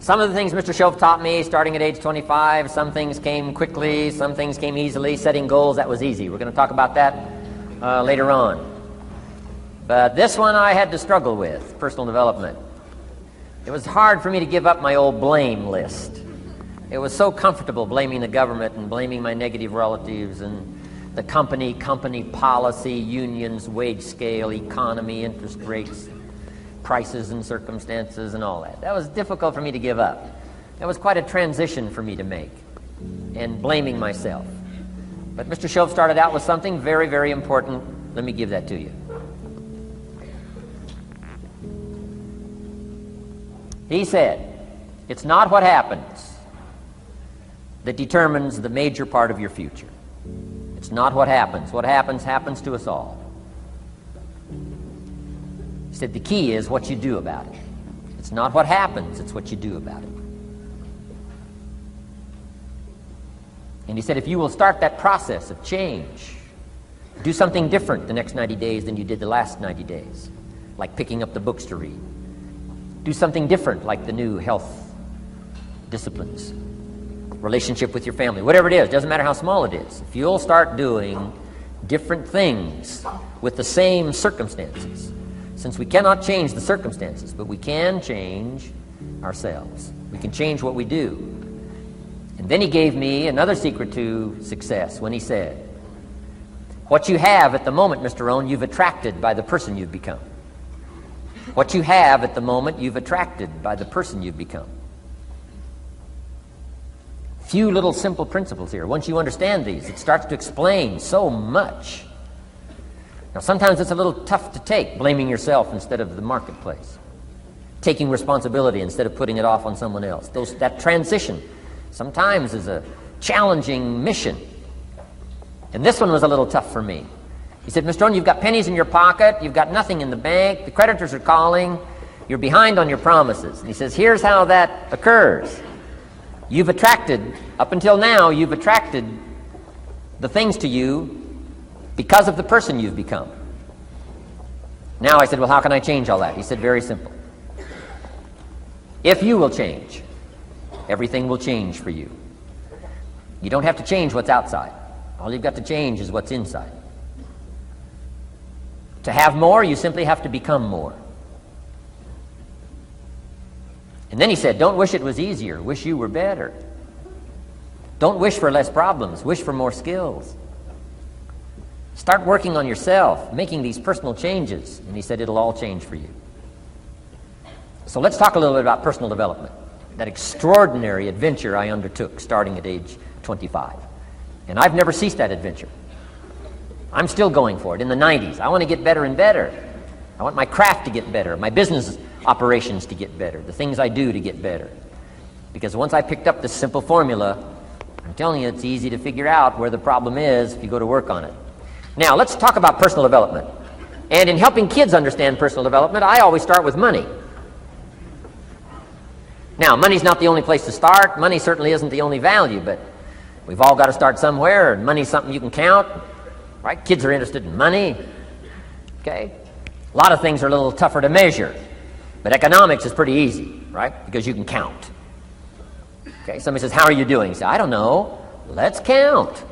Some of the things Mr. Shoaff taught me starting at age 25, some things came quickly, some things came easily. Setting goals, that was easy. We're going to talk about that later on. But this one I had to struggle with, personal development. It was hard for me to give up my old blame list. It was so comfortable blaming the government and blaming my negative relatives and the company policy, unions, wage scale, economy, interest rates, prices and circumstances and all that. That was difficult for me to give up. That was quite a transition for me to make, and blaming myself. But Mr. Shoaff started out with something very, very important. Let me give that to you. He said, it's not what happens that determines the major part of your future. It's not what happens. What happens, happens to us all. He said the key is what you do about it. It's not what happens, it's what you do about it. And he said if you will start that process of change, do something different the next 90 days than you did the last 90 days, like picking up the books to read. Do something different like the new health disciplines, relationship with your family, whatever it is, doesn't matter how small it is. If you'll start doing different things with the same circumstances, since we cannot change the circumstances, but we can change ourselves. We can change what we do. And then he gave me another secret to success when he said, what you have at the moment, Mr. Rohn, you've attracted by the person you've become. What you have at the moment, you've attracted by the person you've become. Few little simple principles here. Once you understand these, it starts to explain so much. Now, sometimes it's a little tough to take, blaming yourself instead of the marketplace, taking responsibility instead of putting it off on someone else. That transition sometimes is a challenging mission. And this one was a little tough for me. He said, Mr. Rohn, you've got pennies in your pocket, you've got nothing in the bank, the creditors are calling, you're behind on your promises. And he says, here's how that occurs. You've attracted, up until now, you've attracted the things to you because of the person you've become. Now I said, well, how can I change all that? He said, very simple. If you will change, everything will change for you. You don't have to change what's outside. All you've got to change is what's inside. To have more, you simply have to become more. And then he said, don't wish it was easier, wish you were better. Don't wish for less problems, wish for more skills. Start working on yourself, making these personal changes. And he said, it'll all change for you. So let's talk a little bit about personal development, that extraordinary adventure I undertook starting at age 25. And I've never ceased that adventure. I'm still going for it in the 90s. I want to get better and better. I want my craft to get better, my business operations to get better, the things I do to get better. Because once I picked up this simple formula, I'm telling you, it's easy to figure out where the problem is if you go to work on it. Now, let's talk about personal development. And in helping kids understand personal development, I always start with money. Now, money's not the only place to start. Money certainly isn't the only value, but we've all got to start somewhere, and money's something you can count, right? Kids are interested in money, okay? A lot of things are a little tougher to measure, but economics is pretty easy, right? Because you can count. Okay, somebody says, how are you doing? You say, I don't know. Let's count.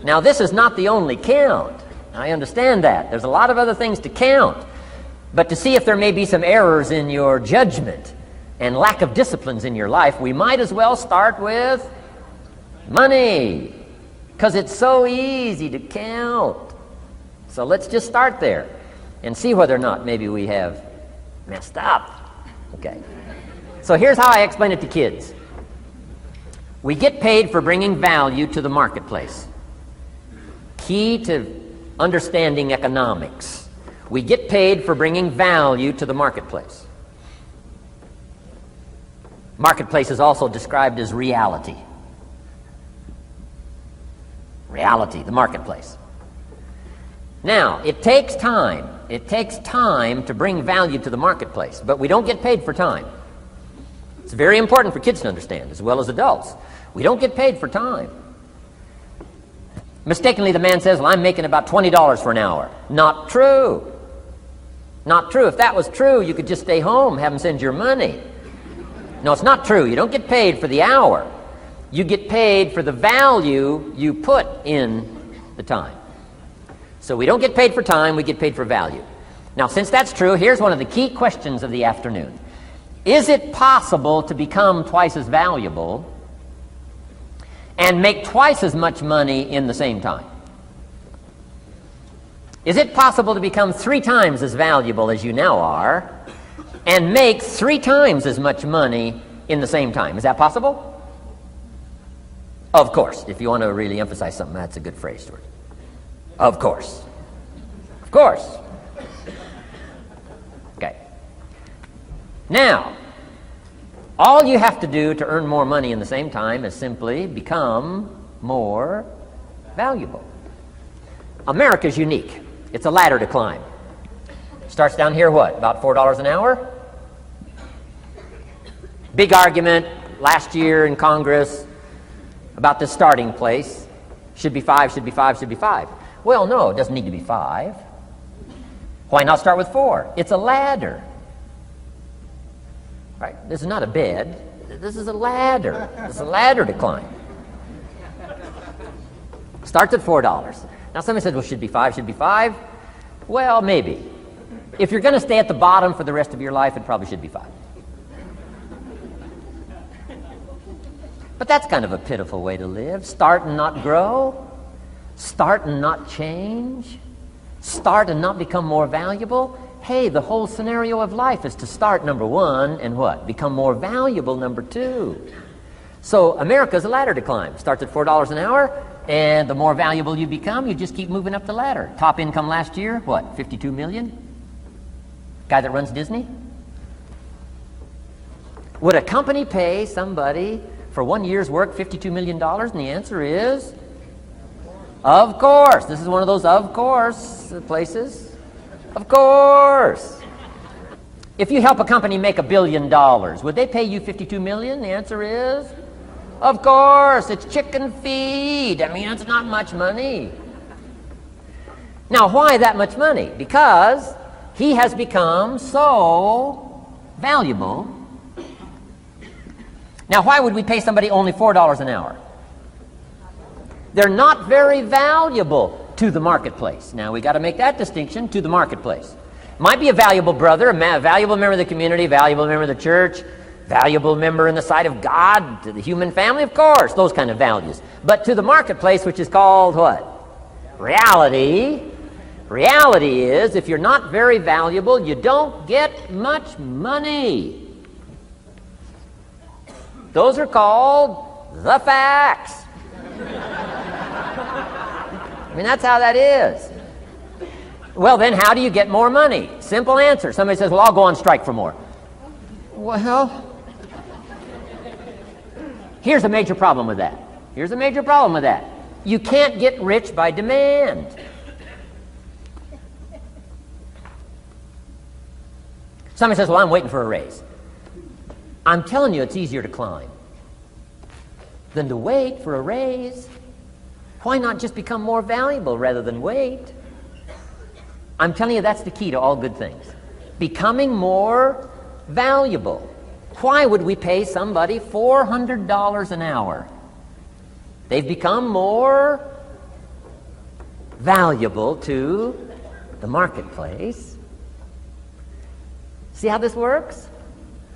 Now, this is not the only count. I understand that. There's a lot of other things to count. But to see if there may be some errors in your judgment and lack of disciplines in your life, we might as well start with money, because it's so easy to count. So let's just start there and see whether or not maybe we have messed up. Okay. So here's how I explain it to kids. We get paid for bringing value to the marketplace. Key to understanding economics. We get paid for bringing value to the marketplace. Marketplace is also described as reality. Reality, the marketplace. Now, it takes time. It takes time to bring value to the marketplace, but we don't get paid for time. It's very important for kids to understand, as well as adults. We don't get paid for time. Mistakenly, the man says, well, I'm making about $20 for an hour. Not true. Not true. If that was true, you could just stay home, have them send your money. No, it's not true. You don't get paid for the hour. You get paid for the value you put in the time. So we don't get paid for time, we get paid for value. Now, since that's true, here's one of the key questions of the afternoon. Is it possible to become twice as valuable and make twice as much money in the same time? Is it possible to become 3 times as valuable as you now are and make 3 times as much money in the same time? Is that possible? Of course. If you want to really emphasize something, that's a good phrase, Stuart. Of course. Of course. Okay. Now, all you have to do to earn more money in the same time is simply become more valuable. America's unique. It's a ladder to climb. Starts down here, what, about $4 an hour? Big argument last year in Congress about the starting place. Should be 5, should be 5, should be 5. Well, no, it doesn't need to be 5. Why not start with 4? It's a ladder. Right? This is not a bed. This is a ladder. It's a ladder to climb. Starts at $4. Now somebody says, well, should be 5, should be 5. Well, maybe. If you're going to stay at the bottom for the rest of your life, it probably should be 5. But that's kind of a pitiful way to live. Start and not grow. Start and not change. Start and not become more valuable. Hey, the whole scenario of life is to start, number 1, and what? Become more valuable, number 2. So America's a ladder to climb. Starts at $4 an hour, and the more valuable you become, you just keep moving up the ladder. Top income last year, what, 52 million? Guy that runs Disney? Would a company pay somebody for 1 year's work $52 million? And the answer is, of course. This is one of those of course places. Of course. If you help a company make $1 billion, would they pay you $52 million? The answer is, of course. It's chicken feed. I mean, it's not much money. Now, why that much money? Because he has become so valuable. Now, why would we pay somebody only $4 an hour? They're not very valuable to the marketplace. Now, we got to make that distinction, to the marketplace. Might be a valuable brother, a valuable member of the community, valuable member of the church, valuable member in the sight of God, to the human family, of course, those kind of values. But to the marketplace, which is called what? Reality. Reality is, if you're not very valuable, you don't get much money. Those are called the facts. I mean, that's how that is. Well, then, how do you get more money? Simple answer. Somebody says, well, I'll go on strike for more. Well, here's a major problem with that. Here's a major problem with that. You can't get rich by demand. Somebody says, well, I'm waiting for a raise. I'm telling you, it's easier to climb than to wait for a raise. Why not just become more valuable rather than wait? I'm telling you, that's the key to all good things. Becoming more valuable. Why would we pay somebody $400 an hour? They've become more valuable to the marketplace. See how this works?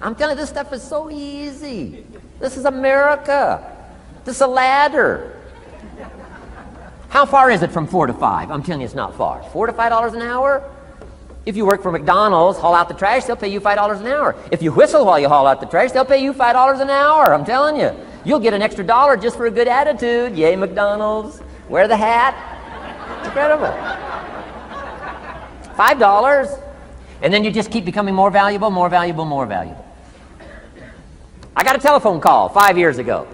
I'm telling you, this stuff is so easy. This is America. This is a ladder. How far is it from 4 to 5? I'm telling you, it's not far. $4 to $5 an hour? If you work for McDonald's, haul out the trash, they'll pay you $5 an hour. If you whistle while you haul out the trash, they'll pay you $5 an hour. I'm telling you. You'll get an extra $1 just for a good attitude. Yay, McDonald's. Wear the hat. It's incredible. $5. And then you just keep becoming more valuable, more valuable, more valuable. I got a telephone call 5 years ago.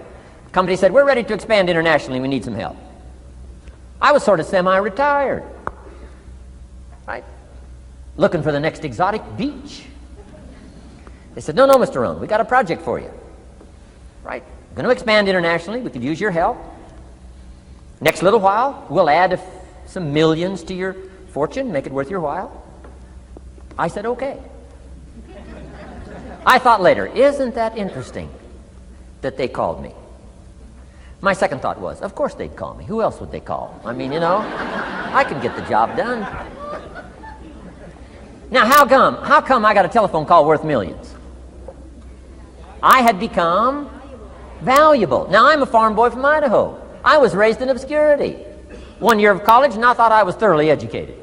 The company said, we're ready to expand internationally. We need some help. I was sort of semi-retired. Right? Looking for the next exotic beach. They said, no, Mr. Rohn, we got a project for you. Right? We're going to expand internationally. We could use your help. Next little while, we'll add some millions to your fortune, make it worth your while. I said, okay. I thought later, isn't that interesting that they called me? My second thought was, of course they'd call me. Who else would they call? I mean, I can get the job done. Now, how come I got a telephone call worth millions? I had become valuable. Now, I'm a farm boy from Idaho. I was raised in obscurity. 1 year of college, and I thought I was thoroughly educated.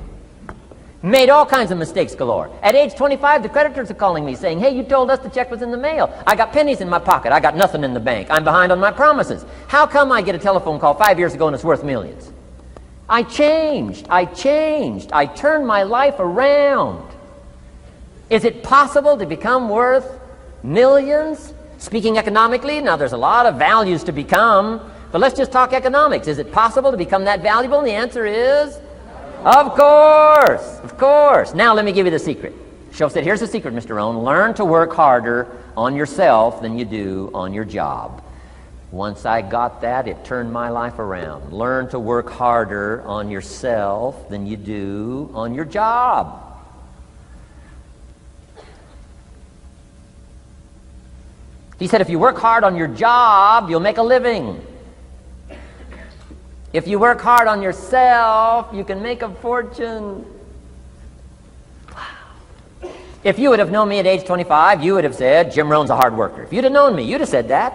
Made all kinds of mistakes galore. At age 25, the creditors are calling me saying, hey, you told us the check was in the mail. I got pennies in my pocket. I got nothing in the bank. I'm behind on my promises. How come I get a telephone call 5 years ago and it's worth millions? I changed. I turned my life around. Is it possible to become worth millions? Speaking economically, now there's a lot of values to become, but let's just talk economics. Is it possible to become that valuable? And the answer is, of course. Now let me give you the secret. Shoaff said, here's the secret, Mr. Rohn. Learn to work harder on yourself than you do on your job. Once I got that, it turned my life around. Learn to work harder on yourself than you do on your job. He said, if you work hard on your job, you'll make a living. If you work hard on yourself, you can make a fortune. Wow. If you would have known me at age 25, you would have said, Jim Rohn's a hard worker. If you'd have known me, you'd have said that.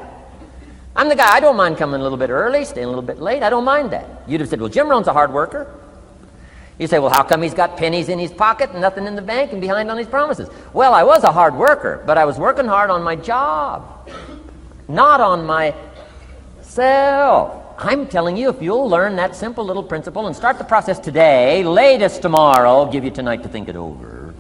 I'm the guy, I don't mind coming a little bit early, staying a little bit late. I don't mind that. You'd have said, well, Jim Rohn's a hard worker. You say, well, how come he's got pennies in his pocket and nothing in the bank and behind on his promises? Well, I was a hard worker, but I was working hard on my job, not on myself. I'm telling you, if you'll learn that simple little principle and start the process today, latest tomorrow, I'll give you tonight to think it over.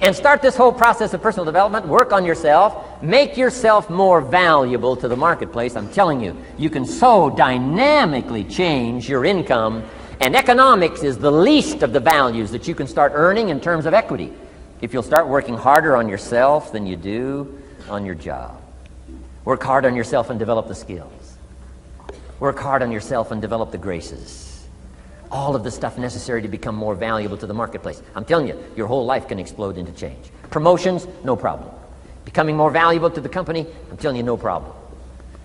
And start this whole process of personal development, work on yourself, make yourself more valuable to the marketplace. I'm telling you, you can so dynamically change your income, and economics is the least of the values that you can start earning in terms of equity if you'll start working harder on yourself than you do on your job. Work hard on yourself and develop the skills. Work hard on yourself and develop the graces. All of the stuff necessary to become more valuable to the marketplace. I'm telling you, your whole life can explode into change. Promotions, no problem. Becoming more valuable to the company, I'm telling you, no problem.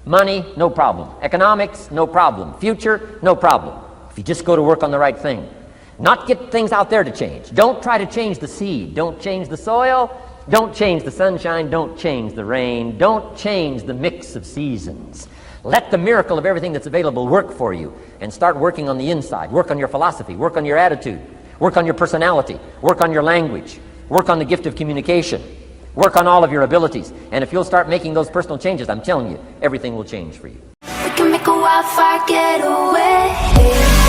Money, no problem. Economics, no problem. Future, no problem. If you just go to work on the right thing. Not get things out there to change. Don't try to change the seed. Don't change the soil. Don't change the sunshine. Don't change the rain. Don't change the mix of seasons. Let the miracle of everything that's available work for you, and start working on the inside. Work on your philosophy. Work on your attitude. Work on your personality. Work on your language. Work on the gift of communication. Work on all of your abilities. And if you'll start making those personal changes, I'm telling you, everything will change for you. We can make a wildfire get away.